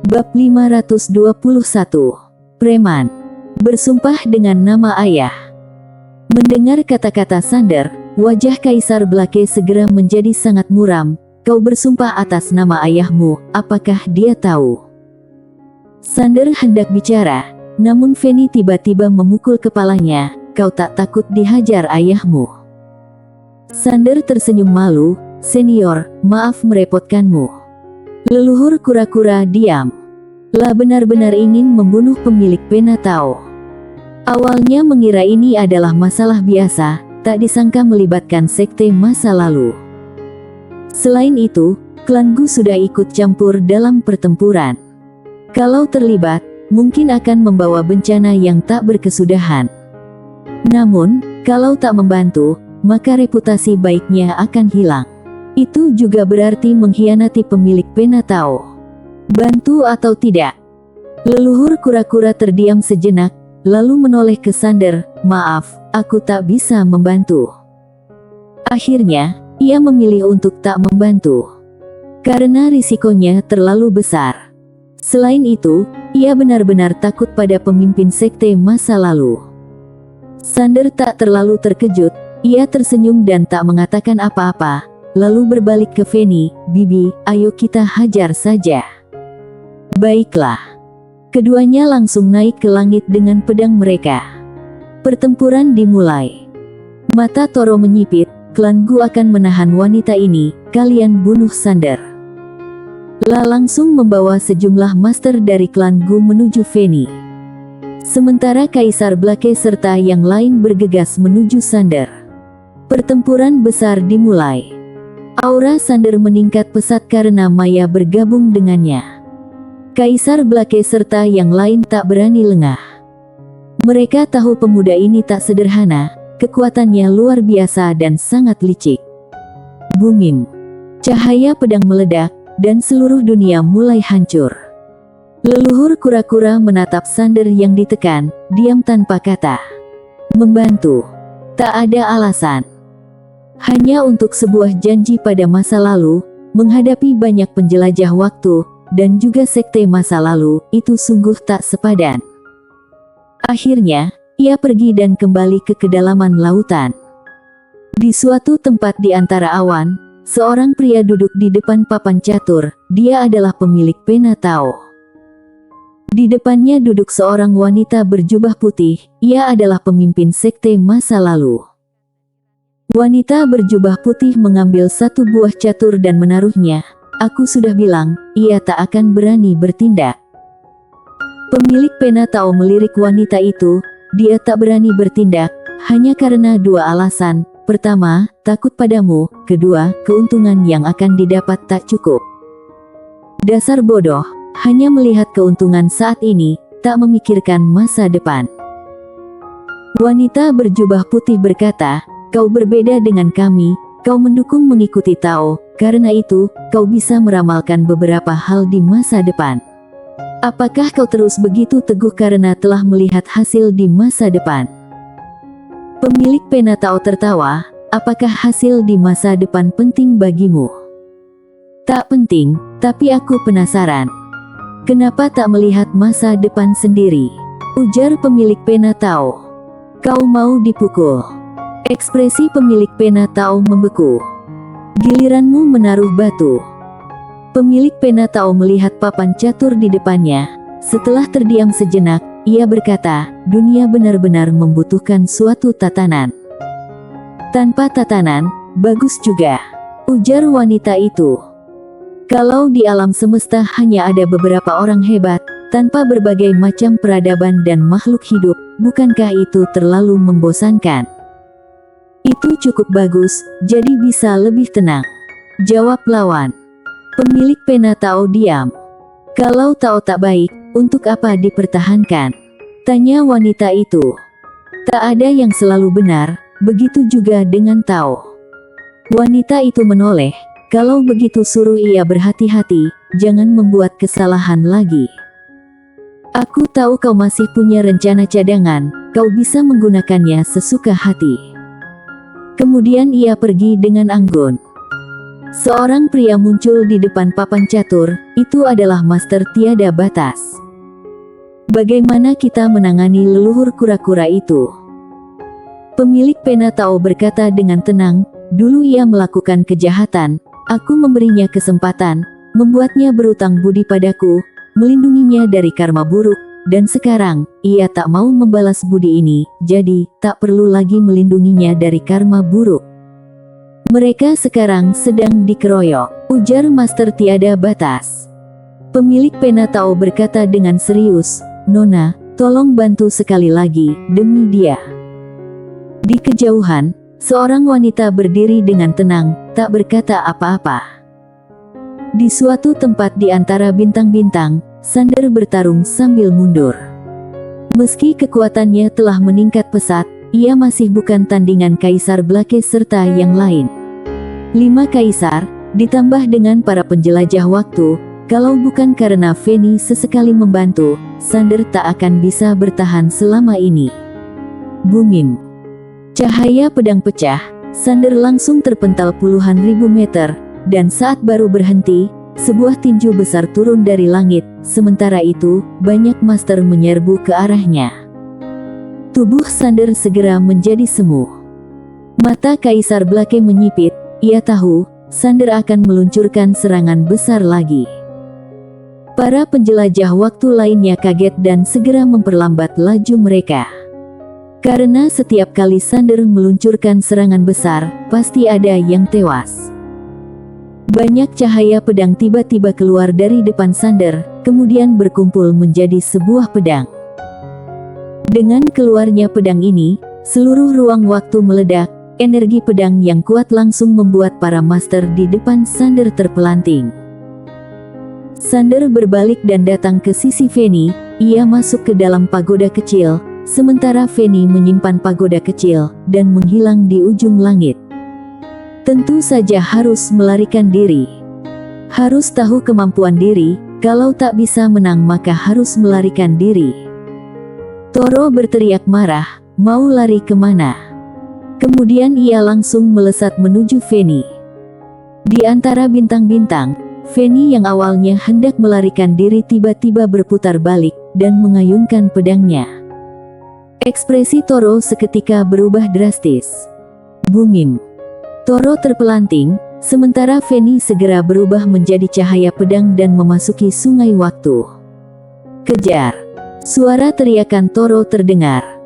Bab 521. Preman bersumpah dengan nama ayah. Mendengar kata-kata Sander, wajah Kaisar Blake segera menjadi sangat muram. Kau bersumpah atas nama ayahmu, apakah dia tahu? Sander hendak bicara, namun Feni tiba-tiba memukul kepalanya. Kau tak takut dihajar ayahmu? Sander tersenyum malu. Senior, maaf merepotkanmu. Leluhur kura-kura diam. Lah benar-benar ingin membunuh pemilik pena Tao. Awalnya mengira ini adalah masalah biasa, tak disangka melibatkan sekte masa lalu. Selain itu, klan Gu sudah ikut campur dalam pertempuran. Kalau terlibat, mungkin akan membawa bencana yang tak berkesudahan. Namun, kalau tak membantu, maka reputasi baiknya akan hilang. Itu juga berarti mengkhianati pemilik pena Tao. Bantu atau tidak? Leluhur kura-kura terdiam sejenak, lalu menoleh ke Sander. Maaf, aku tak bisa membantu. Akhirnya, ia memilih untuk tak membantu. Karena risikonya terlalu besar. Selain itu, ia benar-benar takut pada pemimpin sekte masa lalu. Sander tak terlalu terkejut, ia tersenyum dan tak mengatakan apa-apa, lalu berbalik ke Feni. Bibi, ayo kita hajar saja. Baiklah. Keduanya langsung naik ke langit dengan pedang mereka. Pertempuran dimulai. Mata Toro menyipit, klan Gu akan menahan wanita ini, kalian bunuh Sander. La langsung membawa sejumlah master dari klan Gu menuju Feni. Sementara Kaisar Blake serta yang lain bergegas menuju Sander. Pertempuran besar dimulai. Aura Sander meningkat pesat karena Maya bergabung dengannya. Kaisar Blake serta yang lain tak berani lengah. Mereka tahu pemuda ini tak sederhana, kekuatannya luar biasa dan sangat licik. Booming. Cahaya pedang meledak, dan seluruh dunia mulai hancur. Leluhur kura-kura menatap Sander yang ditekan, diam tanpa kata. Membantu. Tak ada alasan. Hanya untuk sebuah janji pada masa lalu, menghadapi banyak penjelajah waktu, dan juga sekte masa lalu, itu sungguh tak sepadan. Akhirnya, ia pergi dan kembali ke kedalaman lautan. Di suatu tempat di antara awan, seorang pria duduk di depan papan catur. Dia adalah pemilik pena Tao. Di depannya duduk seorang wanita berjubah putih. Ia adalah pemimpin sekte masa lalu. Wanita berjubah putih mengambil satu buah catur dan menaruhnya. Aku sudah bilang, ia tak akan berani bertindak. Pemilik pena Tao melirik wanita itu. Dia tak berani bertindak, hanya karena dua alasan. Pertama, takut padamu. Kedua, keuntungan yang akan didapat tak cukup. Dasar bodoh, hanya melihat keuntungan saat ini, tak memikirkan masa depan. Wanita berjubah putih berkata, kau berbeda dengan kami. Kau mendukung mengikuti Tao, karena itu, kau bisa meramalkan beberapa hal di masa depan. Apakah kau terus begitu teguh karena telah melihat hasil di masa depan? Pemilik pena Tao tertawa, apakah hasil di masa depan penting bagimu? Tak penting, tapi aku penasaran. Kenapa tak melihat masa depan sendiri? Ujar pemilik pena Tao. Kau mau dipukul? Ekspresi pemilik pena Tao membeku. Giliranmu menaruh batu. Pemilik pena Tao melihat papan catur di depannya. Setelah terdiam sejenak, ia berkata, dunia benar-benar membutuhkan suatu tatanan. Tanpa tatanan, bagus juga. Ujar wanita itu. Kalau di alam semesta hanya ada beberapa orang hebat, tanpa berbagai macam peradaban dan makhluk hidup, bukankah itu terlalu membosankan? Itu cukup bagus, jadi bisa lebih tenang. Jawab lawan. Pemilik pena Tao diam. Kalau Tao tak baik, untuk apa dipertahankan? Tanya wanita itu. Tak ada yang selalu benar, begitu juga dengan Tao. Wanita itu menoleh. Kalau begitu suruh ia berhati-hati, jangan membuat kesalahan lagi. Aku tahu kau masih punya rencana cadangan, kau bisa menggunakannya sesuka hati. Kemudian ia pergi dengan anggun. Seorang pria muncul di depan papan catur, itu adalah Master Tiada Batas. Bagaimana kita menangani leluhur kura-kura itu? Pemilik pena Tao berkata dengan tenang, dulu ia melakukan kejahatan, aku memberinya kesempatan, membuatnya berutang budi padaku, melindunginya dari karma buruk, dan sekarang, ia tak mau membalas budi ini, jadi, tak perlu lagi melindunginya dari karma buruk. Mereka sekarang sedang dikeroyok, ujar Master Tiada Batas. Pemilik pena Tao berkata dengan serius, Nona, tolong bantu sekali lagi, demi dia. Di kejauhan, seorang wanita berdiri dengan tenang, tak berkata apa-apa. Di suatu tempat di antara bintang-bintang, Sander bertarung sambil mundur. Meski kekuatannya telah meningkat pesat, ia masih bukan tandingan Kaisar Blake serta yang lain. 5 kaisar, ditambah dengan para penjelajah waktu, kalau bukan karena Feni sesekali membantu, Sander tak akan bisa bertahan selama ini. Bumim. Cahaya pedang pecah, Sander langsung terpental puluhan ribu meter, dan saat baru berhenti, sebuah tinju besar turun dari langit, sementara itu, banyak master menyerbu ke arahnya. Tubuh Sander segera menjadi semu. Mata Kaisar Blake menyipit, ia tahu, Sander akan meluncurkan serangan besar lagi. Para penjelajah waktu lainnya kaget dan segera memperlambat laju mereka. Karena setiap kali Sander meluncurkan serangan besar, pasti ada yang tewas. Banyak cahaya pedang tiba-tiba keluar dari depan Sander, kemudian berkumpul menjadi sebuah pedang. Dengan keluarnya pedang ini, seluruh ruang waktu meledak. Energi pedang yang kuat langsung membuat para master di depan Sander terpelanting. Sander berbalik dan datang ke sisi Feni, ia masuk ke dalam pagoda kecil, sementara Feni menyimpan pagoda kecil, dan menghilang di ujung langit. Tentu saja harus melarikan diri. Harus tahu kemampuan diri, kalau tak bisa menang maka harus melarikan diri. Toro berteriak marah, mau lari kemana? Kemudian ia langsung melesat menuju Feni. Di antara bintang-bintang, Feni yang awalnya hendak melarikan diri tiba-tiba berputar balik, dan mengayunkan pedangnya. Ekspresi Toro seketika berubah drastis. Bumim. Toro terpelanting, sementara Feni segera berubah menjadi cahaya pedang dan memasuki sungai waktu. Kejar! Suara teriakan Toro terdengar.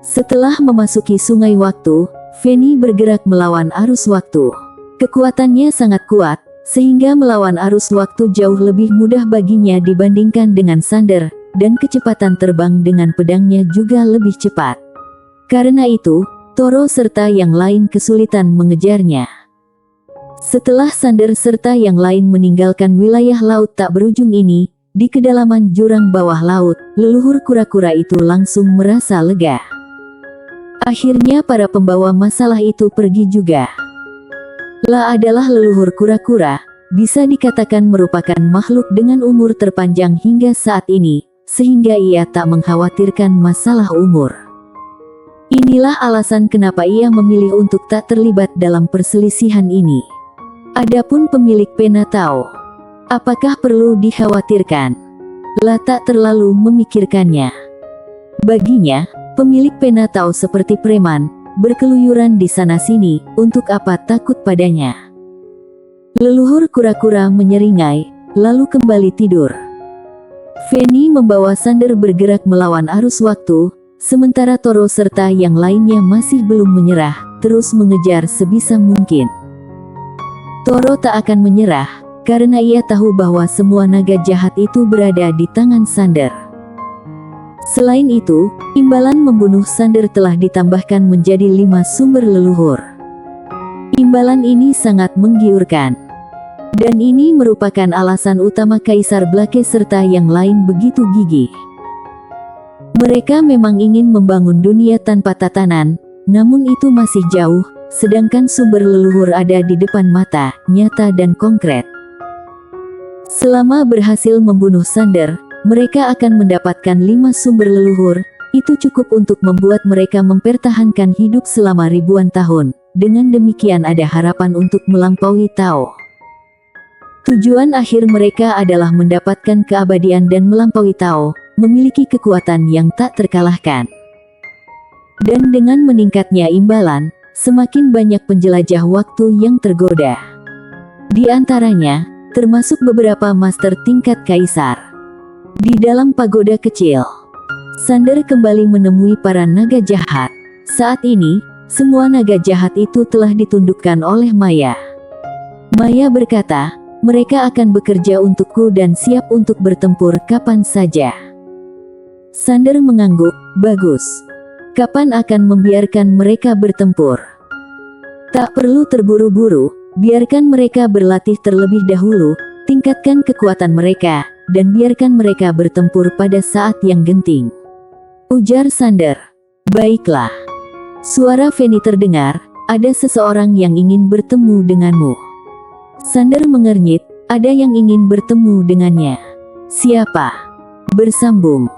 Setelah memasuki sungai waktu, Feni bergerak melawan arus waktu. Kekuatannya sangat kuat, sehingga melawan arus waktu jauh lebih mudah baginya dibandingkan dengan Sander, dan kecepatan terbang dengan pedangnya juga lebih cepat. Karena itu, Toro serta yang lain kesulitan mengejarnya. Setelah Sander serta yang lain meninggalkan wilayah laut tak berujung ini, di kedalaman jurang bawah laut, leluhur kura-kura itu langsung merasa lega. Akhirnya para pembawa masalah itu pergi juga. La adalah leluhur kura-kura, bisa dikatakan merupakan makhluk dengan umur terpanjang hingga saat ini, sehingga ia tak mengkhawatirkan masalah umur. Inilah alasan kenapa ia memilih untuk tak terlibat dalam perselisihan ini. Adapun pemilik pena Tao, apakah perlu dikhawatirkan? La tak terlalu memikirkannya. Baginya, pemilik pena Tao seperti preman, berkeluyuran di sana-sini, untuk apa takut padanya. Leluhur kura-kura menyeringai, lalu kembali tidur. Feni membawa Sander bergerak melawan arus waktu, sementara Toro serta yang lainnya masih belum menyerah, terus mengejar sebisa mungkin. Toro tak akan menyerah, karena ia tahu bahwa semua naga jahat itu berada di tangan Sander. Selain itu, imbalan membunuh Sander telah ditambahkan menjadi 5 sumber leluhur. Imbalan ini sangat menggiurkan. Dan ini merupakan alasan utama Kaisar Blake serta yang lain begitu gigih. Mereka memang ingin membangun dunia tanpa tatanan, namun itu masih jauh, sedangkan sumber leluhur ada di depan mata, nyata dan konkret. Selama berhasil membunuh Sander, mereka akan mendapatkan 5 sumber leluhur, itu cukup untuk membuat mereka mempertahankan hidup selama ribuan tahun. Dengan demikian ada harapan untuk melampaui Tao. Tujuan akhir mereka adalah mendapatkan keabadian dan melampaui Tao, memiliki kekuatan yang tak terkalahkan. Dan dengan meningkatnya imbalan, semakin banyak penjelajah waktu yang tergoda. Di antaranya, termasuk beberapa master tingkat kaisar. Di dalam pagoda kecil, Sander kembali menemui para naga jahat. Saat ini, semua naga jahat itu telah ditundukkan oleh Maya. Maya berkata, mereka akan bekerja untukku dan siap untuk bertempur kapan saja. Sander mengangguk, bagus. Kapan akan membiarkan mereka bertempur? Tak perlu terburu-buru, biarkan mereka berlatih terlebih dahulu, tingkatkan kekuatan mereka, dan biarkan mereka bertempur pada saat yang genting. Ujar Sander. Baiklah. Suara Feni terdengar, ada seseorang yang ingin bertemu denganmu. Sander mengernyit, ada yang ingin bertemu dengannya. Siapa? Bersambung.